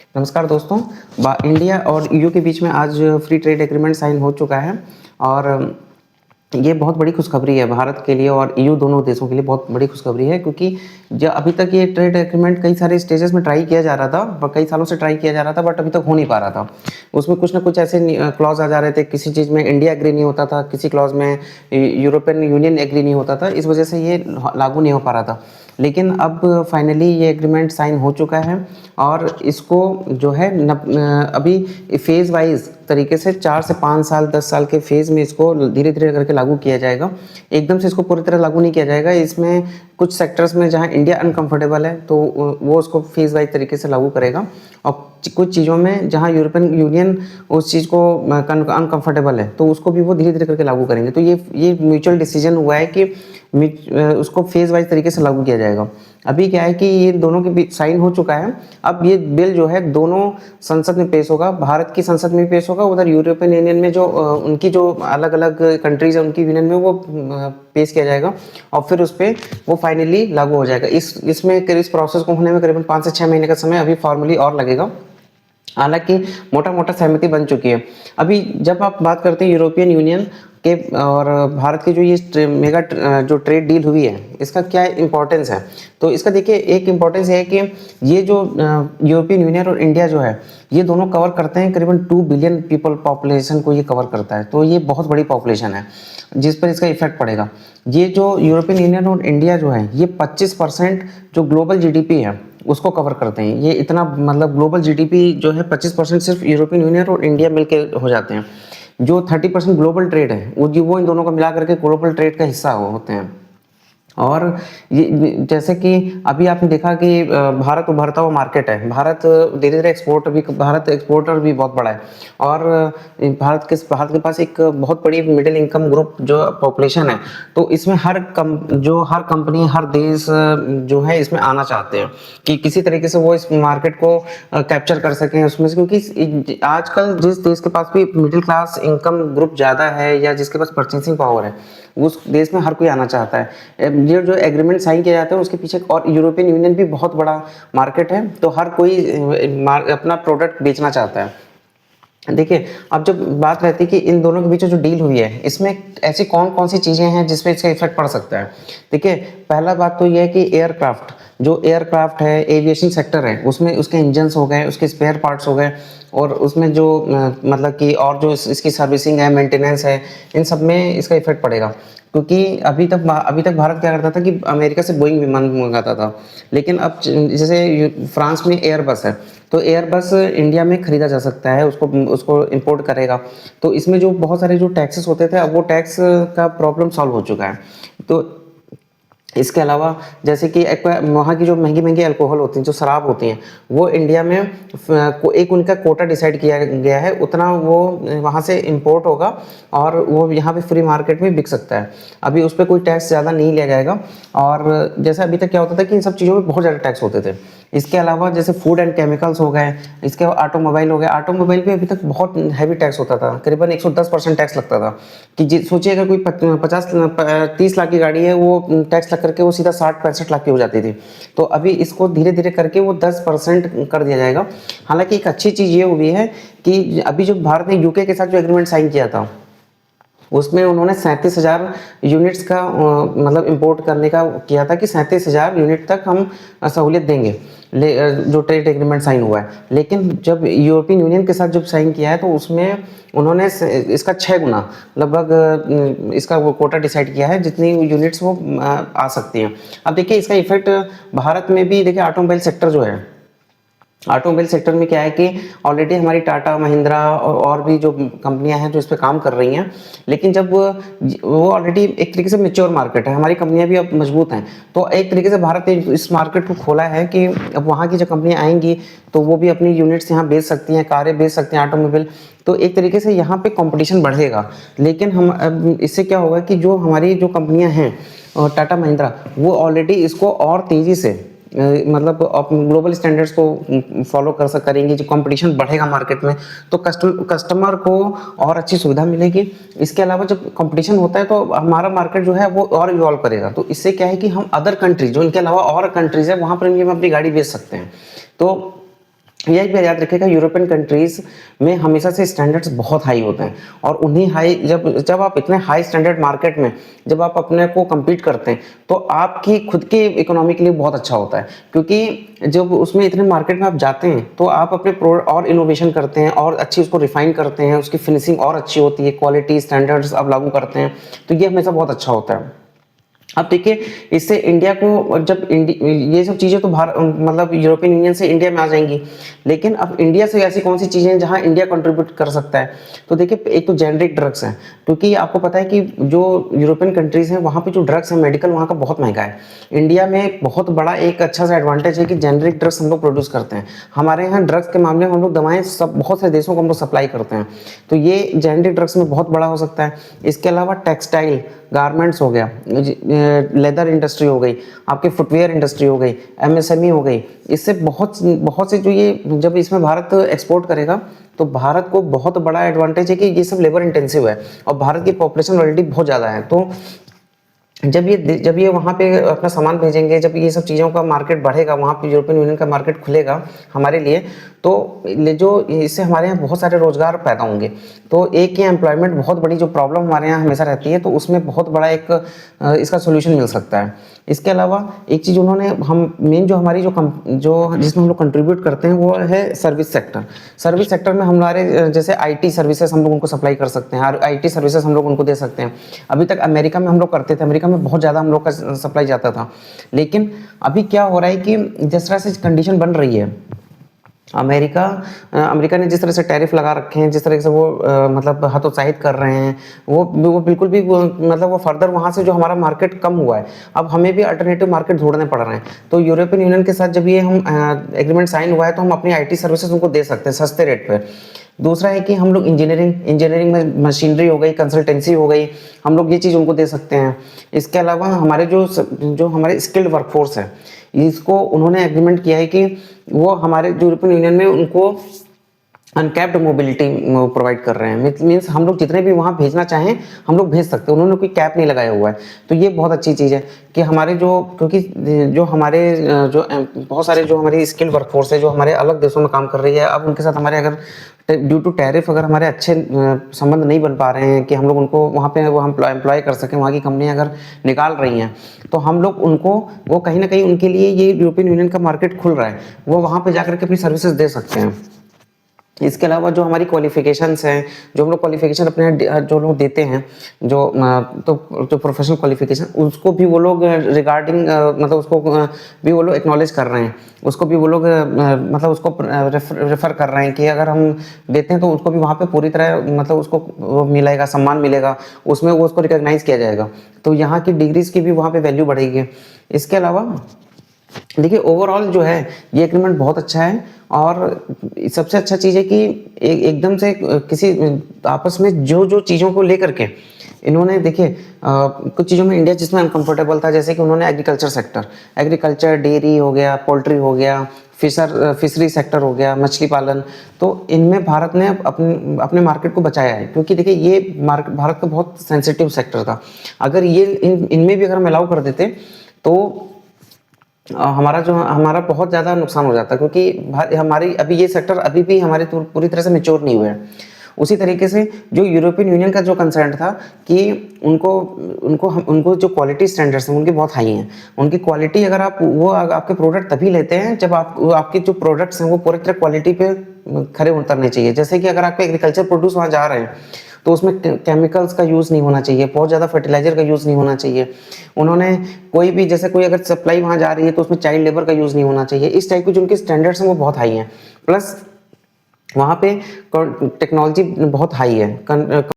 नमस्कार दोस्तों। इंडिया और ईयू के बीच में आज फ्री ट्रेड एग्रीमेंट साइन हो चुका है और ये बहुत बड़ी खुशखबरी है भारत के लिए और ईयू दोनों देशों के लिए बहुत बड़ी खुशखबरी है, क्योंकि जो अभी तक ये ट्रेड एग्रीमेंट कई सारे स्टेजेस में ट्राई किया जा रहा था, कई सालों से ट्राई किया जा रहा था, बट अभी तक हो नहीं पा रहा था। उसमें कुछ ना कुछ ऐसे क्लॉज आ जा रहे थे, किसी चीज़ में इंडिया एग्री नहीं होता था, किसी क्लॉज में यूरोपियन यूनियन एग्री नहीं होता था, इस वजह से ये लागू नहीं हो पा रहा था। लेकिन अब फाइनली ये एग्रीमेंट साइन हो चुका है और इसको जो है अभी फेज़ वाइज तरीके से 4 से 5 साल 10 साल के फेज़ में इसको धीरे धीरे करके लागू किया जाएगा। एकदम से इसको पूरी तरह लागू नहीं किया जाएगा। इसमें कुछ सेक्टर्स में जहां इंडिया अनकंफर्टेबल है तो वो उसको फेज़ वाइज तरीके से लागू करेगा, और कुछ चीज़ों में जहां यूरोपियन यूनियन उस चीज़ को अनकंफर्टेबल है तो उसको भी वो धीरे धीरे करके लागू करेंगे। तो ये म्यूचुअल डिसीजन हुआ है कि उसको फेज़ वाइज तरीके से लागू किया जाएगा। अभी क्या है कि ये दोनों के बीच साइन हो चुका है। अब ये बिल जो है दोनों संसद में पेश होगा, भारत की संसद में पेश होगा, उधर यूरोपियन यूनियन में जो उनकी जो अलग अलग कंट्रीज है उनकी यूनियन में वो पेश किया जाएगा और फिर उस पर वो फाइनली लागू हो जाएगा। इस प्रोसेस को होने में करीबन 5 से 6 महीने का समय अभी फॉर्मली और लगेगा। हालांकि मोटा मोटा सहमति बन चुकी है। अभी जब आप बात करते हैं यूरोपियन यूनियन के और भारत की जो ये मेगा जो ट्रेड डील हुई है, इसका क्या इंपॉर्टेंस है, तो इसका देखिए एक इंपॉर्टेंस है कि ये जो यूरोपियन यूनियन और इंडिया जो है ये दोनों कवर करते हैं करीबन 2 बिलियन पीपल पॉपुलेशन को ये कवर करता है। तो ये बहुत बड़ी पॉपुलेशन है जिस पर इसका इफेक्ट पड़ेगा। ये जो यूरोपियन यूनियन और इंडिया जो है ये 25% जो ग्लोबल जीडीपी है उसको कवर करते हैं। ये इतना मतलब ग्लोबल जीडीपी जो है 25% सिर्फ यूरोपियन यूनियन और इंडिया मिलकर हो जाते हैं। जो 30% ग्लोबल ट्रेड है वो इन दोनों को मिला करके ग्लोबल ट्रेड का हिस्सा होते हैं। और ये जैसे कि अभी आपने देखा कि भारत उभरता हुआ मार्केट है, भारत धीरे धीरे भारत एक्सपोर्टर भी बहुत बड़ा है और भारत के पास एक बहुत बड़ी मिडिल इनकम ग्रुप जो पॉपुलेशन है। तो इसमें हर कंपनी हर देश जो है इसमें आना चाहते हैं कि किसी तरीके से वो इस मार्केट को कैप्चर कर सकें उसमें से, क्योंकि आजकल जिस देश के पास भी मिडिल क्लास इनकम ग्रुप ज़्यादा है या जिसके पास परचेसिंग पावर है उस देश में हर कोई आना चाहता है। ये जो एग्रीमेंट साइन किया जाता है उसके पीछे और यूरोपियन यूनियन भी बहुत बड़ा मार्केट है, तो हर कोई अपना प्रोडक्ट बेचना चाहता है। देखिए अब जब बात रहती है कि इन दोनों के बीच जो डील हुई है इसमें ऐसी कौन कौन सी चीज़ें हैं जिसपे इसका इफेक्ट पड़ सकता है। देखिए पहला बात तो यह है कि एयरक्राफ्ट है, एविएशन सेक्टर है, उसमें उसके इंजन्स हो गए, उसके स्पेयर पार्ट्स हो गए, और उसमें जो मतलब कि और जो इसकी सर्विसिंग है, मेंटेनेंस है, इन सब में इसका इफेक्ट पड़ेगा। क्योंकि अभी तक भारत क्या करता था कि अमेरिका से बोइंग विमान मंगाता था, लेकिन अब जैसे फ्रांस में एयरबस है तो एयरबस इंडिया में खरीदा जा सकता है, उसको इंपोर्ट करेगा। तो इसमें जो बहुत सारे जो टैक्सेस होते थे अब वो टैक्स का प्रॉब्लम सॉल्व हो चुका है। तो इसके अलावा जैसे कि वहाँ की जो महंगी महंगी अल्कोहल होती हैं, जो शराब होती हैं, वो इंडिया में एक उनका कोटा डिसाइड किया गया है, उतना वो वहाँ से इंपोर्ट होगा और वो यहाँ पे फ्री मार्केट में बिक सकता है। अभी उस पर कोई टैक्स ज़्यादा नहीं लिया जाएगा। और जैसे अभी तक क्या होता था कि इन सब चीज़ों में बहुत ज़्यादा टैक्स होते थे। इसके अलावा जैसे फूड एंड केमिकल्स हो गए, इसके ऑटोमोबाइल हो गए, ऑटोमोबाइल पे अभी तक बहुत हैवी टैक्स होता था, करीबन 110% टैक्स लगता था। कि सोचिए अगर कोई 30 लाख की गाड़ी है वो टैक्स लग करके वो सीधा 60-65 लाख की हो जाती थी। तो अभी इसको धीरे धीरे करके वो 10% कर दिया जाएगा। हालांकि एक अच्छी चीज़ ये हुई है कि अभी जो भारत ने यूके के साथ जो एग्रीमेंट साइन किया था उसमें उन्होंने 37,000 यूनिट्स का मतलब इंपोर्ट करने का किया था कि 37,000 यूनिट तक हम सहूलियत देंगे जो ट्रेड एग्रीमेंट साइन हुआ है। लेकिन जब यूरोपियन यूनियन के साथ जब साइन किया है तो उसमें उन्होंने इसका 6 गुना लगभग इसका वो कोटा डिसाइड किया है जितनी यूनिट्स वो आ सकती हैं। अब देखिए इसका इफेक्ट भारत में भी देखिए ऑटोमोबाइल सेक्टर जो है, ऑटोमोबाइल सेक्टर में क्या है कि ऑलरेडी हमारी टाटा महिंद्रा और भी जो कंपनियां हैं जो इस पे काम कर रही हैं, लेकिन जब वो ऑलरेडी एक तरीके से मैच्योर मार्केट है, हमारी कंपनियां भी अब मजबूत हैं, तो एक तरीके से भारत ने इस मार्केट को खोला है कि अब वहाँ की जो कंपनियां आएंगी तो वो भी अपनी यूनिट्स यहाँ बेच सकती हैं, कारें बेच सकती हैं, ऑटोमोबाइल। तो एक तरीके से यहाँ पे कंपटीशन बढ़ेगा। लेकिन हम अब इससे क्या होगा कि जो हमारी जो कंपनियां हैं टाटा महिंद्रा वो ऑलरेडी इसको और तेज़ी से मतलब ग्लोबल स्टैंडर्ड्स को फॉलो करेंगी, जो कंपटीशन बढ़ेगा मार्केट में तो कस्टमर को और अच्छी सुविधा मिलेगी। इसके अलावा जब कंपटीशन होता है तो हमारा मार्केट जो है वो और इवॉल्व करेगा। तो इससे क्या है कि हम अदर कंट्रीज जो इनके अलावा और कंट्रीज है वहाँ पर भी हम अपनी गाड़ी बेच सकते हैं। तो ये एक बार याद रखिएगा, यूरोपियन कंट्रीज में हमेशा से स्टैंडर्ड्स बहुत हाई होते हैं, और उन्हीं हाई जब जब आप इतने हाई स्टैंडर्ड मार्केट में जब आप अपने को compete करते हैं, तो आपकी खुद की इकोनॉमी के लिए बहुत अच्छा होता है, क्योंकि जब उसमें इतने मार्केट में आप जाते हैं तो आप अपने प्रोडक्ट और इनोवेशन करते हैं और अच्छी उसको रिफाइन करते हैं, उसकी फिनिशिंग और अच्छी होती है, क्वालिटी स्टैंडर्ड्स आप लागू करते हैं, तो ये हमेशा बहुत अच्छा होता है। अब देखिए, इससे इंडिया को जब ये सब चीज़ें तो भारत मतलब यूरोपियन यूनियन से इंडिया में आ जाएंगी, लेकिन अब इंडिया से ऐसी कौन सी चीज़ें हैं जहां इंडिया कंट्रीब्यूट कर सकता है? तो देखिए, एक तो जेनरिक ड्रग्स है, क्योंकि आपको पता है कि जो यूरोपियन कंट्रीज हैं वहाँ पे जो ड्रग्स है मेडिकल वहाँ का बहुत महंगा है। इंडिया में बहुत बड़ा एक अच्छा सा एडवांटेज है कि जेनरिक ड्रग्स हम लोग प्रोड्यूस करते हैं। हमारे यहाँ ड्रग्स के मामले में हम लोग दवाएं सब बहुत से देशों को हम लोग सप्लाई करते हैं, तो ये जेनरिक ड्रग्स में बहुत बड़ा हो सकता है। इसके अलावा टेक्सटाइल गारमेंट्स हो गया, लेदर इंडस्ट्री हो गई, आपके फुटवेयर इंडस्ट्री हो गई, एमएसएमई हो गई, इससे बहुत बहुत से जो ये जब इसमें भारत एक्सपोर्ट करेगा तो भारत को बहुत बड़ा एडवांटेज है कि ये सब लेबर इंटेंसिव है, और भारत की पॉपुलेशन ऑलरेडी बहुत ज़्यादा है। तो जब ये वहाँ पे अपना सामान भेजेंगे, जब ये सब चीज़ों का मार्केट बढ़ेगा, वहाँ पे यूरोपियन यूनियन का मार्केट खुलेगा हमारे लिए, तो जो इससे हमारे यहाँ बहुत सारे रोजगार पैदा होंगे। तो एक ये एम्प्लॉयमेंट बहुत बड़ी जो प्रॉब्लम हमारे यहाँ हमेशा रहती है, तो उसमें बहुत बड़ा एक इसका सोल्यूशन मिल सकता है। इसके अलावा एक चीज़ उन्होंने हम मेन जो हमारी जो जिसमें हम लोग कंट्रीब्यूट करते हैं वो है सर्विस सेक्टर। सर्विस सेक्टर में हमारे जैसे आईटी सर्विसेज हम लोग उनको सप्लाई कर सकते हैं, आईटी सर्विसेज हम लोग उनको दे सकते हैं। अभी तक अमेरिका में हम लोग करते थे, अमेरिका में बहुत ज़्यादा हम लोग का सप्लाई जाता था, लेकिन अभी क्या हो रहा है कि जिस तरह से कंडीशन बन रही है, अमेरिका ने जिस तरह से टैरिफ लगा रखे हैं, जिस तरह से वो मतलब हतोत्साहित कर रहे हैं, वो बिल्कुल भी मतलब वो फर्दर वहाँ से जो हमारा मार्केट कम हुआ है, अब हमें भी अल्टरनेटिव मार्केट ढूंढने पड़ रहे हैं। तो यूरोपियन यूनियन के साथ जब ये हम एग्रीमेंट साइन हुआ है, तो हम अपनी आईटी सर्विसेज उनको दे सकते हैं सस्ते रेट पे। दूसरा है कि हम लोग इंजीनियरिंग में मशीनरी हो गई, कंसल्टेंसी हो गई, हम लोग ये चीज़ उनको दे सकते हैं। इसके अलावा हमारे जो हमारे स्किल्ड वर्कफोर्स है, इसको उन्होंने एग्रीमेंट किया है कि वो हमारे जो यूरोपियन यूनियन में उनको अनकैप्ड मोबिलिटी प्रोवाइड कर रहे हैं। मीन्स हम लोग जितने भी वहाँ भेजना चाहें हम लोग भेज सकते हैं, उन्होंने कोई कैप नहीं लगाया हुआ है। तो ये बहुत अच्छी चीज़ है कि हमारे क्योंकि जो हमारे जो बहुत सारे जो हमारी स्किल्ड वर्कफोर्स है जो हमारे अलग देशों में काम कर रही है, अब उनके साथ हमारे अगर ड्यू टू टैरिफ अगर हमारे अच्छे संबंध नहीं बन पा रहे हैं कि हम लोग उनको वहाँ पे वो हम एम्प्लॉय कर सकें, वहाँ की कंपनियाँ अगर निकाल रही हैं, तो हम लोग उनको वो कहीं ना कहीं उनके लिए ये यूरोपियन यूनियन का मार्केट खुल रहा है, वो वहाँ पे जाकर के अपनी सर्विसेज दे सकते हैं। इसके अलावा जो हमारी क्वालिफिकेशंस हैं, जो हम लोग क्वालिफिकेशन अपने जो लोग देते हैं, जो प्रोफेशनल क्वालिफिकेशन, उसको भी वो लोग रिगार्डिंग मतलब उसको भी वो लोग एक्नॉलेज कर रहे हैं, उसको भी वो लोग मतलब उसको रेफर कर रहे हैं कि अगर हम देते हैं तो उसको भी वहाँ पे पूरी तरह मतलब उसको मिलेगा, सम्मान मिलेगा, उसमें वो उसको रिकॉग्नाइज किया जाएगा। तो यहाँ की डिग्रीज की भी वहाँ पे वैल्यू बढ़ेगी। इसके अलावा देखिए, ओवरऑल जो है ये एग्रीमेंट बहुत अच्छा है, और सबसे अच्छा चीज़ है कि एकदम से किसी आपस में जो चीज़ों को लेकर के इन्होंने देखिए कुछ चीज़ों में इंडिया जिसमें अनकंफर्टेबल था, जैसे कि उन्होंने एग्रीकल्चर सेक्टर, एग्रीकल्चर, डेयरी हो गया, पोल्ट्री हो गया, फिशरी सेक्टर हो गया, मछली पालन, तो इनमें भारत ने अपने मार्केट को बचाया है, क्योंकि देखिए ये मार्केट भारत का बहुत सेंसिटिव सेक्टर था। अगर ये इनमें भी अगर हम अलाउ कर देते तो हमारा बहुत ज़्यादा नुकसान हो जाता है, क्योंकि हमारी अभी ये सेक्टर अभी भी हमारे पूरी तरह से मैच्योर नहीं हुए हैं। उसी तरीके से जो यूरोपियन यूनियन का जो कंसर्न था कि उनको जो क्वालिटी स्टैंडर्ड्स हैं उनकी बहुत हाई हैं, उनकी क्वालिटी अगर आपके प्रोडक्ट तभी लेते हैं जब आपके जो प्रोडक्ट्स हैं वो पूरी तरह क्वालिटी पे खरे उतरने चाहिए। जैसे कि अगर आपके एग्रीकल्चर प्रोड्यूस वहाँ जा रहे हैं तो उसमें केमिकल्स का यूज़ नहीं होना चाहिए, बहुत ज़्यादा फर्टिलाइजर का यूज़ नहीं होना चाहिए। उन्होंने जैसे कोई अगर सप्लाई वहाँ जा रही है तो उसमें चाइल्ड लेबर का यूज़ नहीं होना चाहिए। इस टाइप के जो उनके स्टैंडर्ड्स हैं वो बहुत हाई हैं, प्लस वहाँ पे टेक्नोलॉजी बहुत हाई है।